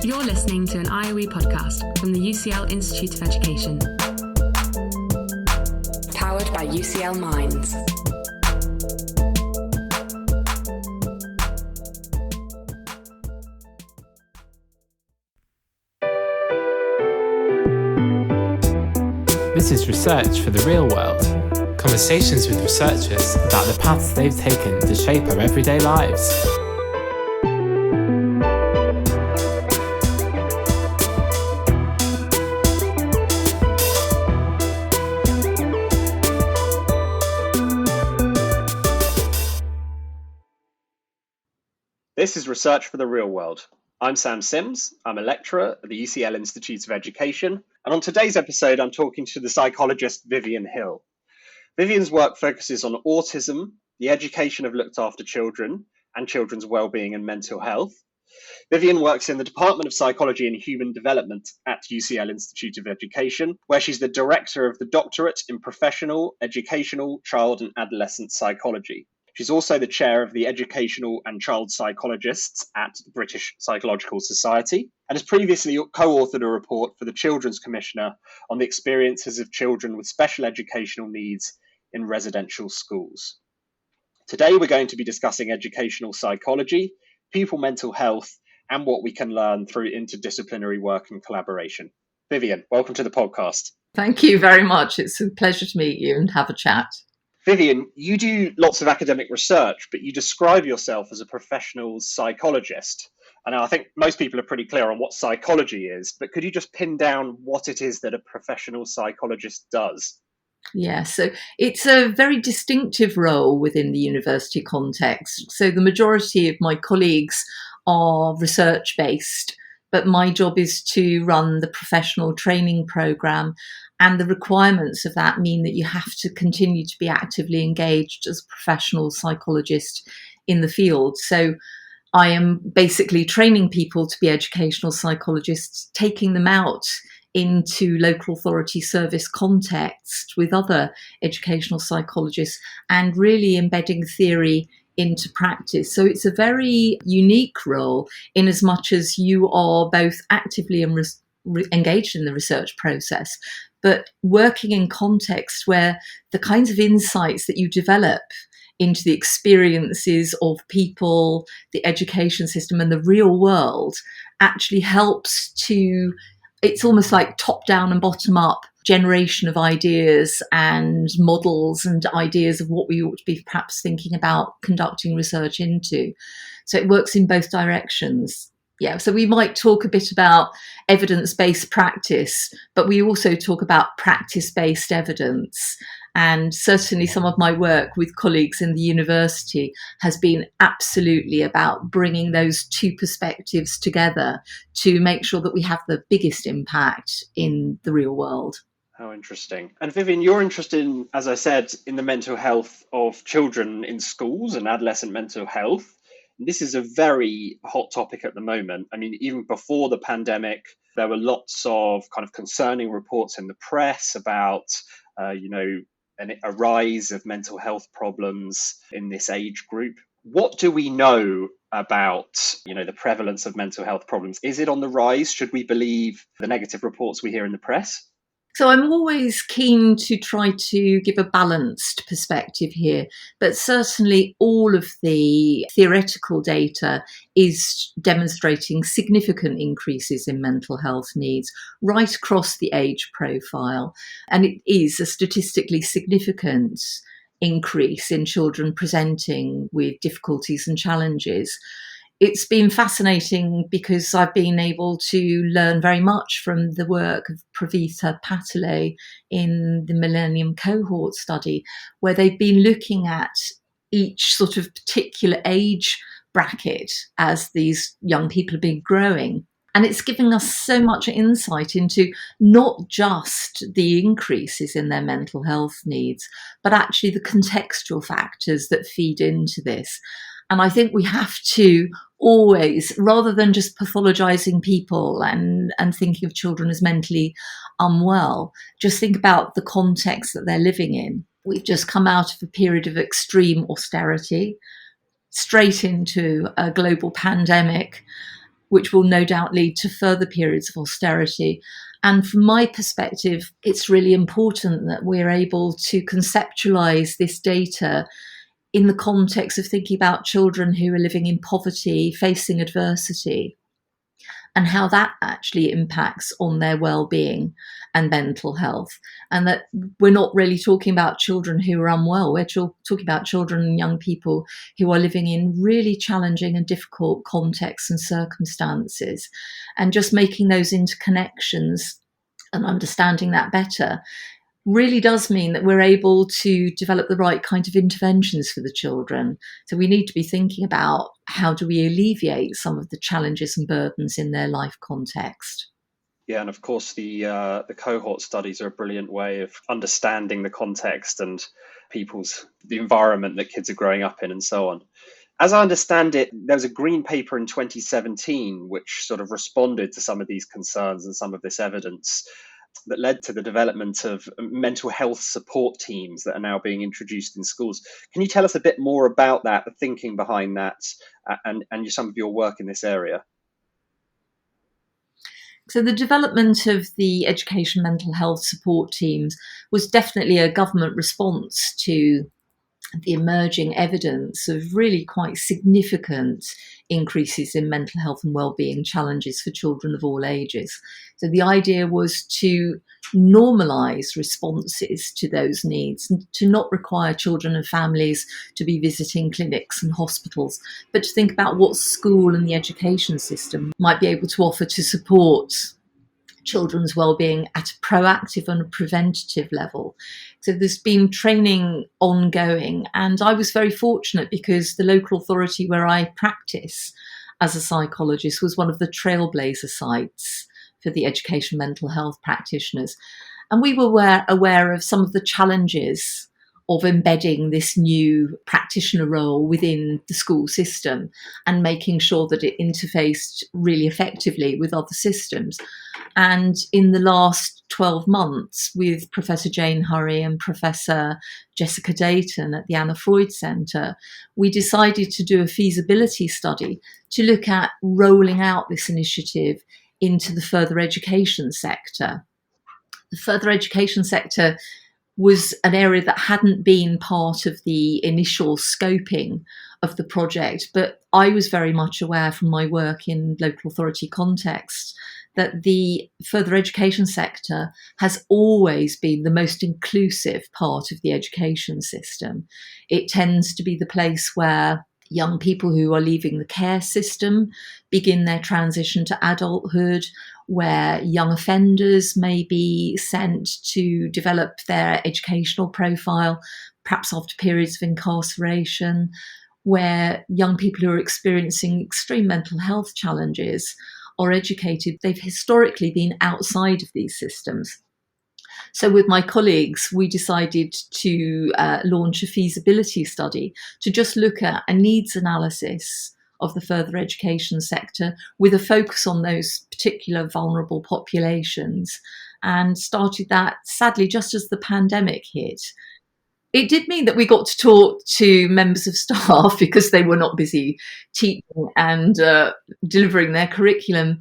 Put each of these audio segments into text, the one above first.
You're listening to an IOE podcast from the UCL Institute of Education. Powered by UCL Minds. This is Research for the Real World. Conversations with researchers about the paths they've taken to shape our everyday lives. This is Research for the Real World. I'm Sam Sims. I'm a lecturer at the UCL Institute of Education. And on today's episode, I'm talking to the psychologist Vivian Hill. Vivian's work focuses on autism, the education of looked after children, and children's well-being and mental health. Vivian works in the Department of Psychology and Human Development at UCL Institute of Education, where she's the director of the doctorate in professional, educational, child and adolescent psychology. She's also the chair of the Educational and Child Psychologists at the British Psychological Society and has previously co-authored a report for the Children's Commissioner on the experiences of children with special educational needs in residential schools. Today, we're going to be discussing educational psychology, pupil mental health, and what we can learn through interdisciplinary work and collaboration. Vivian, welcome to the podcast. Thank you very much. It's a pleasure to meet you and have a chat. Vivian, you do lots of academic research, but you describe yourself as a professional psychologist. And I think most people are pretty clear on what psychology is, but could you just pin down what it is that a professional psychologist does? Yeah, so it's a very distinctive role within the university context. So the majority of my colleagues are research-based, but my job is to run the professional training programme. And the requirements of that mean that you have to continue to be actively engaged as a professional psychologist in the field. So I am basically training people to be educational psychologists, taking them out into local authority service context with other educational psychologists and really embedding theory into practice. So it's a very unique role in as much as you are both actively and engaged in the research process, but working in context where the kinds of insights that you develop into the experiences of people, the education system and the real world actually helps to, it's almost like top down and bottom up generation of ideas and models and ideas of what we ought to be perhaps thinking about conducting research into. So it works in both directions. Yeah, so we might talk a bit about evidence-based practice, but we also talk about practice-based evidence. And certainly some of my work with colleagues in the university has been absolutely about bringing those two perspectives together to make sure that we have the biggest impact in the real world. How interesting. And Vivian, you're interested in, as I said, in the mental health of children in schools and adolescent mental health. This is a very hot topic at the moment. I mean, even before the pandemic, there were lots of kind of concerning reports in the press about, a rise of mental health problems in this age group. What do we know about, the prevalence of mental health problems? Is it on the rise? Should we believe the negative reports we hear in the press? So I'm always keen to try to give a balanced perspective here, but certainly all of the theoretical data is demonstrating significant increases in mental health needs right across the age profile. And it is a statistically significant increase in children presenting with difficulties and challenges. It's been fascinating because I've been able to learn very much from the work of Pravita Patale in the Millennium Cohort study, where they've been looking at each sort of particular age bracket as these young people have been growing. And it's giving us so much insight into not just the increases in their mental health needs, but actually the contextual factors that feed into this. And I think we have to always, rather than just pathologizing people and thinking of children as mentally unwell, just think about the context that they're living in. We've just come out of a period of extreme austerity, straight into a global pandemic. which will no doubt lead to further periods of austerity. And from my perspective, it's really important that we're able to conceptualise this data in the context of thinking about children who are living in poverty, facing adversity, and how that actually impacts on their well-being and mental health. And that we're not really talking about children who are unwell. We're talking about children and young people who are living in really challenging and difficult contexts and circumstances. And just making those interconnections and understanding that better really does mean that we're able to develop the right kind of interventions for the children. So we need to be thinking about how do we alleviate some of the challenges and burdens in their life context. Yeah, and of course the cohort studies are a brilliant way of understanding the context and the environment that kids are growing up in and so on. As I understand it, there was a green paper in 2017 which sort of responded to some of these concerns and some of this evidence that led to the development of mental health support teams that are now being introduced in schools. Can you tell us a bit more about that, the thinking behind that, and some of your work in this area? So the development of the education mental health support teams was definitely a government response to the emerging evidence of really quite significant increases in mental health and well-being challenges for children of all ages. So the idea was to normalise responses to those needs, and to not require children and families to be visiting clinics and hospitals, but to think about what school and the education system might be able to offer to support children's well-being at a proactive and a preventative level. So there's been training ongoing, and I was very fortunate because the local authority where I practice as a psychologist was one of the trailblazer sites for the education mental health practitioners. And we were aware of some of the challenges of embedding this new practitioner role within the school system and making sure that it interfaced really effectively with other systems. And in the last 12 months, with Professor Jane Hurry and Professor Jessica Dayton at the Anna Freud Centre, we decided to do a feasibility study to look at rolling out this initiative into the further education sector. The further education sector was an area that hadn't been part of the initial scoping of the project, but I was very much aware from my work in local authority context that the further education sector has always been the most inclusive part of the education system. It tends to be the place where young people who are leaving the care system begin their transition to adulthood, where young offenders may be sent to develop their educational profile, perhaps after periods of incarceration, where young people who are experiencing extreme mental health challenges are educated. They've historically been outside of these systems. So with my colleagues, we decided to launch a feasibility study to just look at a needs analysis of the further education sector with a focus on those particular vulnerable populations, and started that, sadly, just as the pandemic hit. It did mean that we got to talk to members of staff because they were not busy teaching and delivering their curriculum.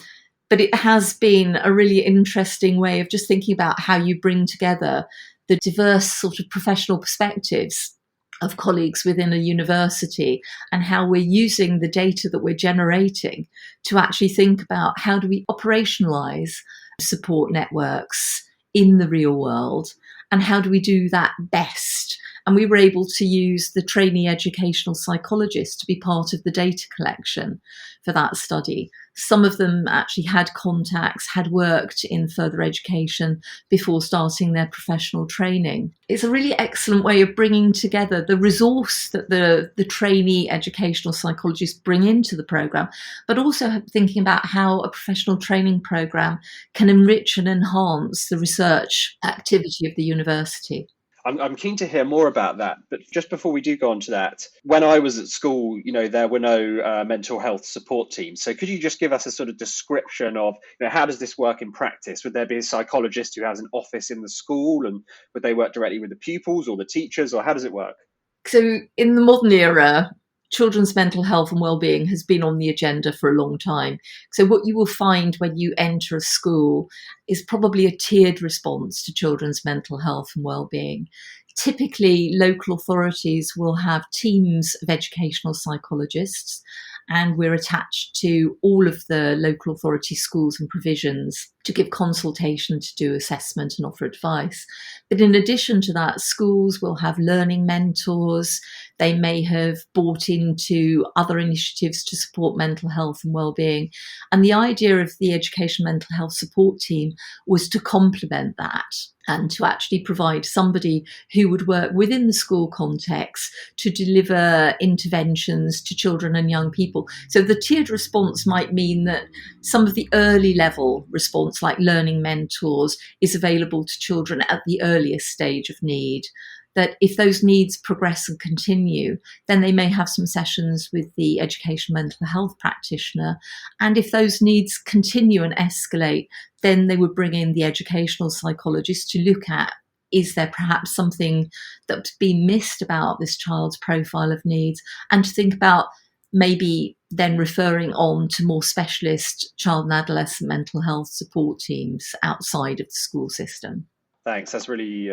But it has been a really interesting way of just thinking about how you bring together the diverse sort of professional perspectives of colleagues within a university, and how we're using the data that we're generating to actually think about how do we operationalise support networks in the real world, and how do we do that best. And we were able to use the trainee educational psychologists to be part of the data collection for that study. Some of them actually had contacts, had worked in further education before starting their professional training. It's a really excellent way of bringing together the resource that the trainee educational psychologists bring into the programme, but also thinking about how a professional training programme can enrich and enhance the research activity of the university. I'm keen to hear more about that, but just before we do go on to that, when I was at school, there were no mental health support teams. So could you just give us a sort of description of, how does this work in practice? Would there be a psychologist who has an office in the school, and would they work directly with the pupils or the teachers, or how does it work? So in the modern era, children's mental health and well-being has been on the agenda for a long time. So what you will find when you enter a school is probably a tiered response to children's mental health and well-being. Typically, local authorities will have teams of educational psychologists, and we're attached to all of the local authority schools and provisions to give consultation, to do assessment and offer advice. But in addition to that, schools will have learning mentors. They may have bought into other initiatives to support mental health and well-being. And the idea of the education mental health support team was to complement that and to actually provide somebody who would work within the school context to deliver interventions to children and young people. So the tiered response might mean that some of the early level response, like learning mentors, is available to children at the earliest stage of need. That if those needs progress and continue, then they may have some sessions with the education mental health practitioner. And if those needs continue and escalate, then they would bring in the educational psychologist to look at, is there perhaps something that's been missed about this child's profile of needs, and to think about maybe then referring on to more specialist child and adolescent mental health support teams outside of the school system. Thanks. That's really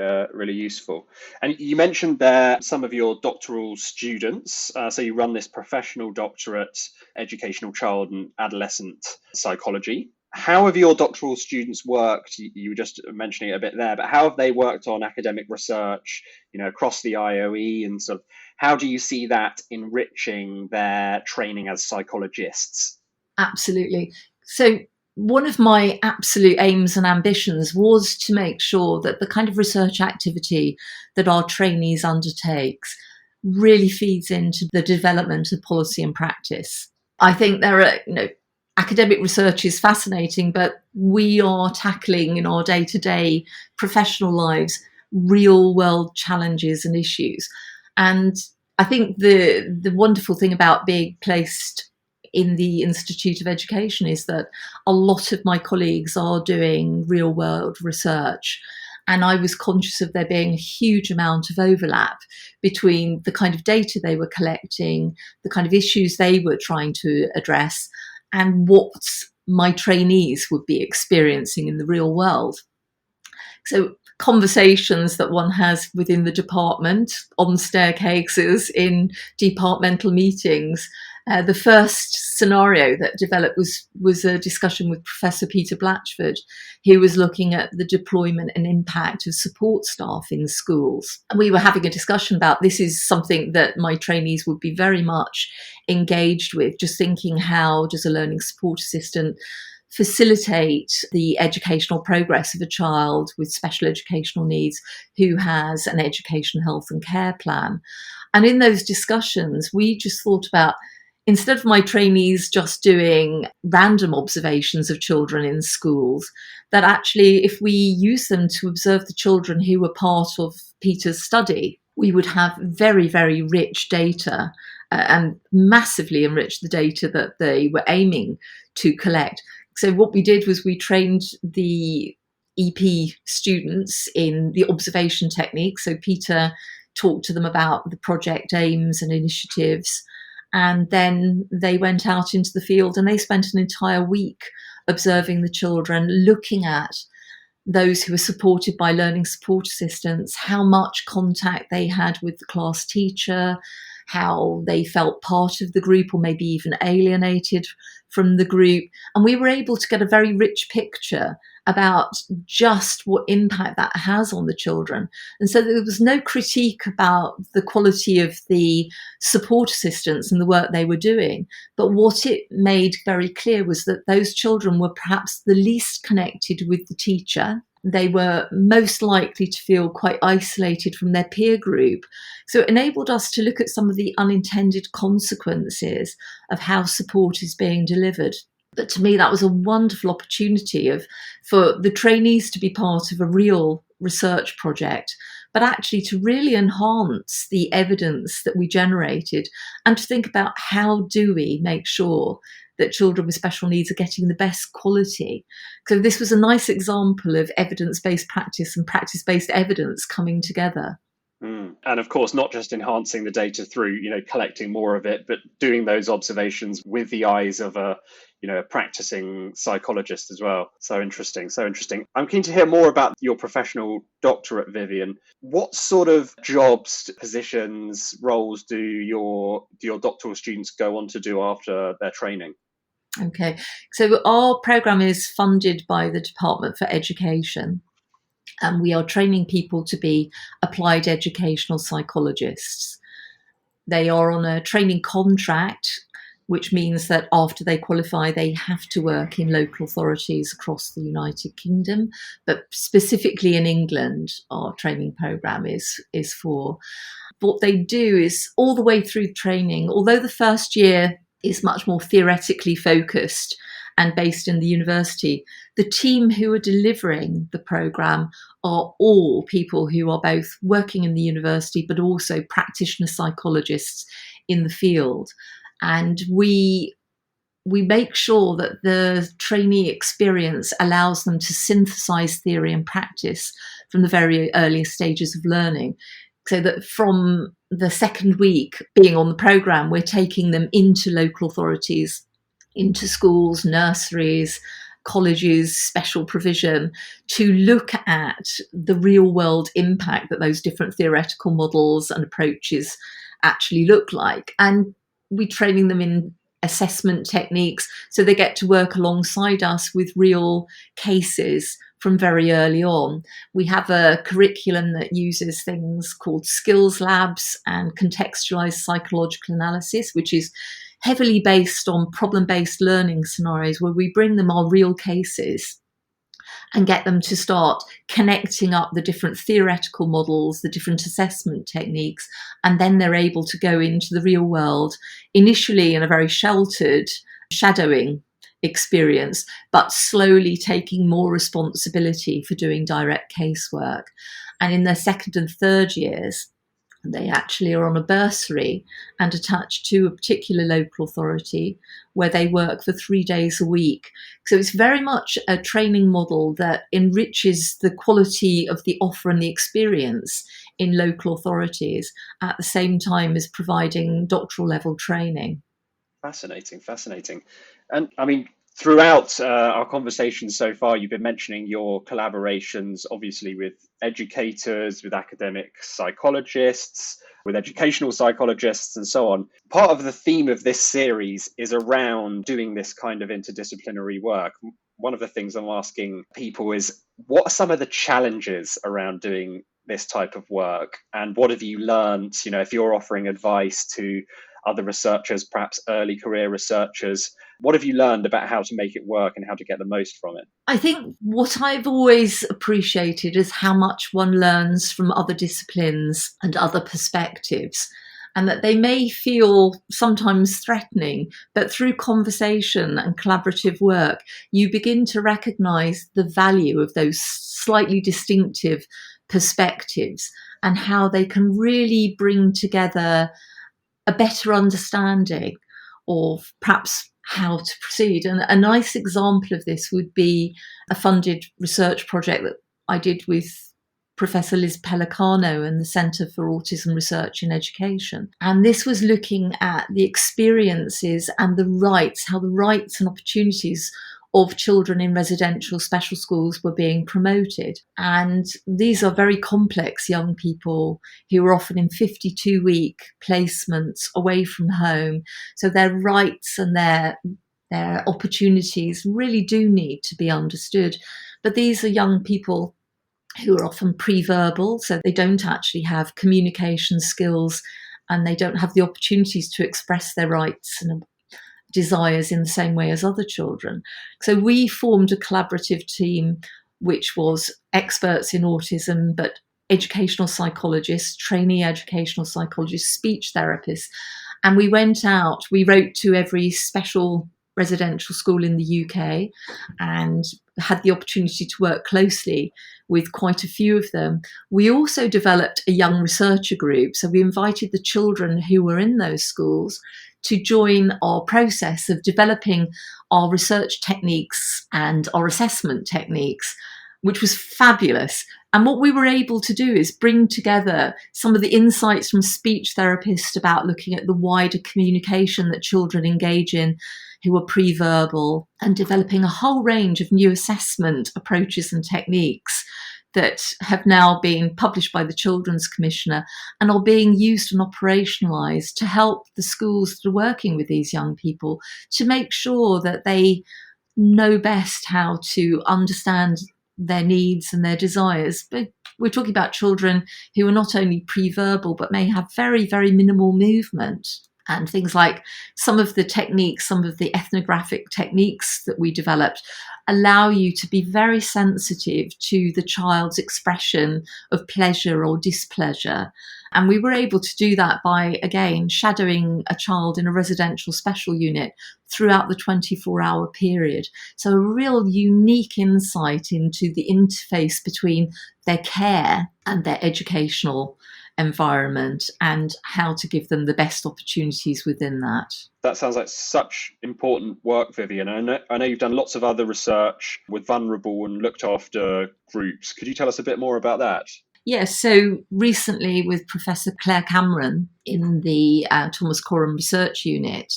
useful. And you mentioned there some of your doctoral students. So you run this professional doctorate, educational child and adolescent psychology. How have your doctoral students worked? You were just mentioning it a bit there, but how have they worked on academic research, across the IOE, and sort of how do you see that enriching their training as psychologists? Absolutely. So one of my absolute aims and ambitions was to make sure that the kind of research activity that our trainees undertakes really feeds into the development of policy and practice. I think there are, academic research is fascinating, but we are tackling in our day-to-day professional lives real world challenges and issues. And I think the wonderful thing about being placed in the Institute of Education is that a lot of my colleagues are doing real world research. And I was conscious of there being a huge amount of overlap between the kind of data they were collecting, the kind of issues they were trying to address, and what my trainees would be experiencing in the real world. So conversations that one has within the department, on staircases, in departmental meetings. The first scenario that developed was a discussion with Professor Peter Blatchford, who was looking at the deployment and impact of support staff in schools. And we were having a discussion about this is something that my trainees would be very much engaged with, just thinking, how does a learning support assistant facilitate the educational progress of a child with special educational needs who has an education, health and care plan. And in those discussions, we just thought about, instead of my trainees just doing random observations of children in schools, that actually if we use them to observe the children who were part of Peter's study, we would have very, very rich data and massively enrich the data that they were aiming to collect. So what we did was we trained the EP students in the observation technique. So Peter talked to them about the project aims and initiatives. And then they went out into the field and they spent an entire week observing the children, looking at those who were supported by learning support assistants, how much contact they had with the class teacher, how they felt part of the group or maybe even alienated from the group. And we were able to get a very rich picture about just what impact that has on the children. And so there was no critique about the quality of the support assistants and the work they were doing. But what it made very clear was that those children were perhaps the least connected with the teacher. They were most likely to feel quite isolated from their peer group. So it enabled us to look at some of the unintended consequences of how support is being delivered. But to me, that was a wonderful opportunity for the trainees to be part of a real research project, but actually to really enhance the evidence that we generated and to think about how do we make sure that children with special needs are getting the best quality. So this was a nice example of evidence-based practice and practice-based evidence coming together. And of course, not just enhancing the data through, collecting more of it, but doing those observations with the eyes of a practicing psychologist as well. So interesting, so interesting. I'm keen to hear more about your professional doctorate, Vivian. What sort of jobs, positions, roles do your doctoral students go on to do after their training? Okay, so our programme is funded by the Department for Education, and we are training people to be applied educational psychologists. They are on a training contract, which means that after they qualify, they have to work in local authorities across the United Kingdom, but specifically in England, our training programme is for. What they do is all the way through training, although the first year is much more theoretically focused and based in the university, the team who are delivering the programme are all people who are both working in the university but also practitioner psychologists in the field. And we make sure that the trainee experience allows them to synthesize theory and practice from the very earliest stages of learning, so that from the second week being on the programme, we're taking them into local authorities, into schools, nurseries, colleges, special provision, to look at the real world impact that those different theoretical models and approaches actually look like. And we're training them in assessment techniques, so they get to work alongside us with real cases from very early on. We have a curriculum that uses things called skills labs and contextualized psychological analysis, which is heavily based on problem-based learning scenarios where we bring them our real cases and get them to start connecting up the different theoretical models, the different assessment techniques, and then they're able to go into the real world, initially in a very sheltered shadowing experience, but slowly taking more responsibility for doing direct casework. And in their second and third years, they actually are on a bursary and attached to a particular local authority where they work for 3 days a week. So it's very much a training model that enriches the quality of the offer and the experience in local authorities at the same time as providing doctoral level training. Fascinating, fascinating. And I mean, throughout our conversation so far, you've been mentioning your collaborations, obviously, with educators, with academic psychologists, with educational psychologists, and so on. Part of the theme of this series is around doing this kind of interdisciplinary work. One of the things I'm asking people is, what are some of the challenges around doing this type of work? And what have you learned, if you're offering advice to other researchers, perhaps early career researchers? What have you learned about how to make it work and how to get the most from it? I think what I've always appreciated is how much one learns from other disciplines and other perspectives, and that they may feel sometimes threatening, but through conversation and collaborative work, you begin to recognise the value of those slightly distinctive perspectives and how they can really bring together a better understanding of perhaps how to proceed. And a nice example of this would be a funded research project that I did with Professor Liz Pellicano and the Centre for Autism Research in Education. And this was looking at the experiences and the rights, how the rights and opportunities of children in residential special schools were being promoted. And these are very complex young people who are often in 52-week placements away from home. So their rights and their opportunities really do need to be understood. But these are young people who are often pre-verbal, so they don't actually have communication skills and they don't have the opportunities to express their rights and desires in the same way as other children. So we formed a collaborative team which was experts in autism, but educational psychologists, trainee educational psychologists, speech therapists. And we went out, we wrote to every special residential school in the UK and had the opportunity to work closely with quite a few of them. We also developed a young researcher group. So we invited the children who were in those schools to join our process of developing our research techniques and our assessment techniques which was fabulous. And what we were able to do is bring together some of the insights from speech therapists about looking at the wider communication that children engage in who are pre-verbal, and developing a whole range of new assessment approaches and techniques that have now been published by the Children's Commissioner and are being used and operationalised to help the schools that are working with these young people to make sure that they know best how to understand their needs and their desires. But we're talking about children who are not only pre-verbal, but may have very, very minimal movement. And things like some of the techniques, some of the ethnographic techniques that we developed allow you to be very sensitive to the child's expression of pleasure or displeasure. And we were able to do that by, again, shadowing a child in a residential special unit throughout the 24-hour period. So a real unique insight into the interface between their care and their educational environment and how to give them the best opportunities within that. That sounds like such important work, Vivian. I know you've done lots of other research with vulnerable and looked after groups. Could you tell us a bit more about that? Yes, so recently with Professor Claire Cameron in the Thomas Coram Research Unit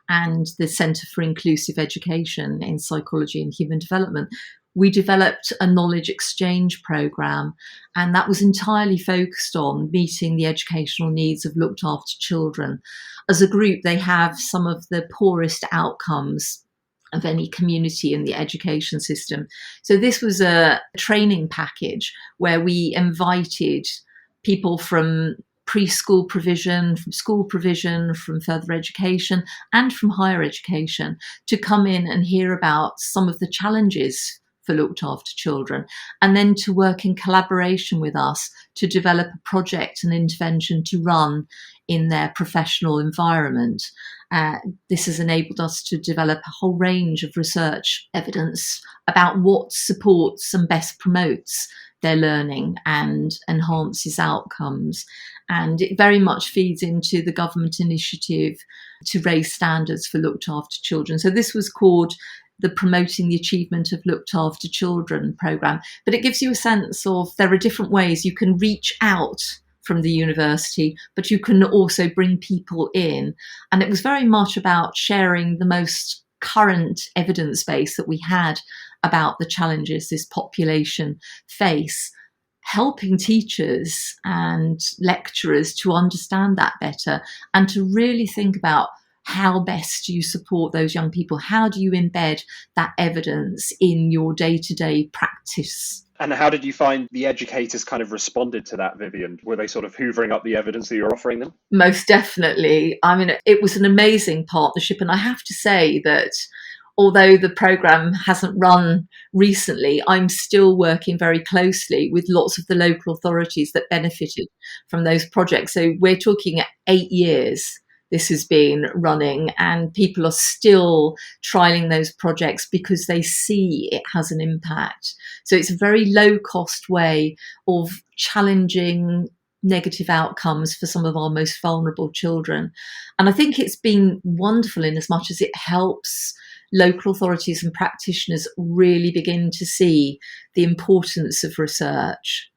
and the Centre for Inclusive Education in Psychology and Human Development, we developed a knowledge exchange programme, and that was entirely focused on meeting the educational needs of looked after children. As a group, they have some of the poorest outcomes of any community in the education system. So this was a training package where we invited people from preschool provision, from school provision, from further education, and from higher education to come in and hear about some of the challenges for looked after children, and then to work in collaboration with us to develop a project and intervention to run in their professional environment. This has enabled us to develop a whole range of research evidence about what supports and best promotes their learning and enhances outcomes. And it very much feeds into the government initiative to raise standards for looked after children. So this was called the Promoting the Achievement of Looked After Children programme. But it gives you a sense of there are different ways you can reach out from the university, but you can also bring people in. And it was very much about sharing the most current evidence base that we had about the challenges this population face, helping teachers and lecturers to understand that better and to really think about how best do you support those young people? How do you embed that evidence in your day-to-day practice? And how did you find the educators kind of responded to that, Vivian? Were they sort of hoovering up the evidence that you're offering them? Most definitely. I mean, it was an amazing partnership. And I have to say that although the programme hasn't run recently, I'm still working very closely with lots of the local authorities that benefited from those projects. So we're talking 8 years this has been running, and people are still trialing those projects because they see it has an impact. So it's a very low cost way of challenging negative outcomes for some of our most vulnerable children. And I think it's been wonderful in as much as it helps local authorities and practitioners really begin to see the importance of research.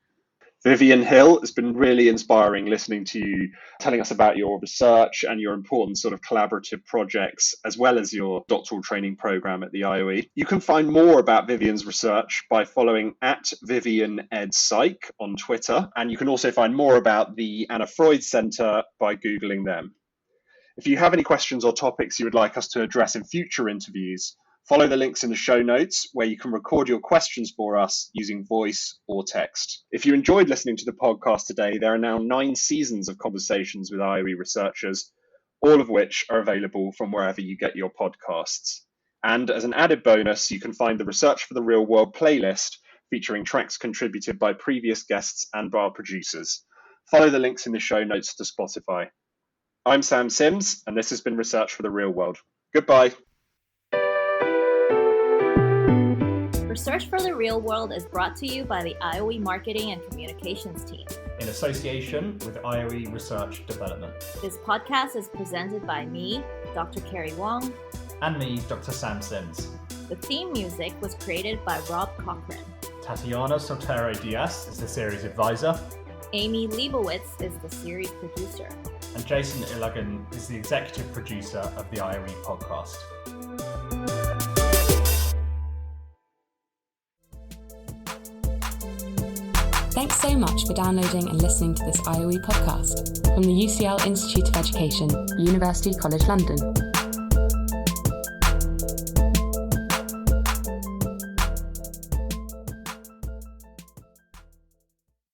Vivian Hill, it's been really inspiring listening to you telling us about your research and your important sort of collaborative projects, as well as your doctoral training program at the IOE. You can find more about Vivian's research by following @VivianEdPsych on Twitter, and you can also find more about the Anna Freud Centre by Googling them. If you have any questions or topics you would like us to address in future interviews, follow the links in the show notes where you can record your questions for us using voice or text. If you enjoyed listening to the podcast today, there are now 9 seasons of conversations with IOE researchers, all of which are available from wherever you get your podcasts. And as an added bonus, you can find the Research for the Real World playlist featuring tracks contributed by previous guests and by our producers. Follow the links in the show notes to Spotify. I'm Sam Sims, and this has been Research for the Real World. Goodbye. Research for the Real World is brought to you by the IOE Marketing and Communications team, in association with IOE Research Development. This podcast is presented by me, Dr. Carrie Wong, and me, Dr. Sam Sims. The theme music was created by Rob Cochran. Tatiana Sotero Diaz is the series advisor. Amy Leibowitz is the series producer. And Jason Illigan is the executive producer of the IOE podcast. Thanks so much for downloading and listening to this IOE podcast from the UCL Institute of Education, University College London.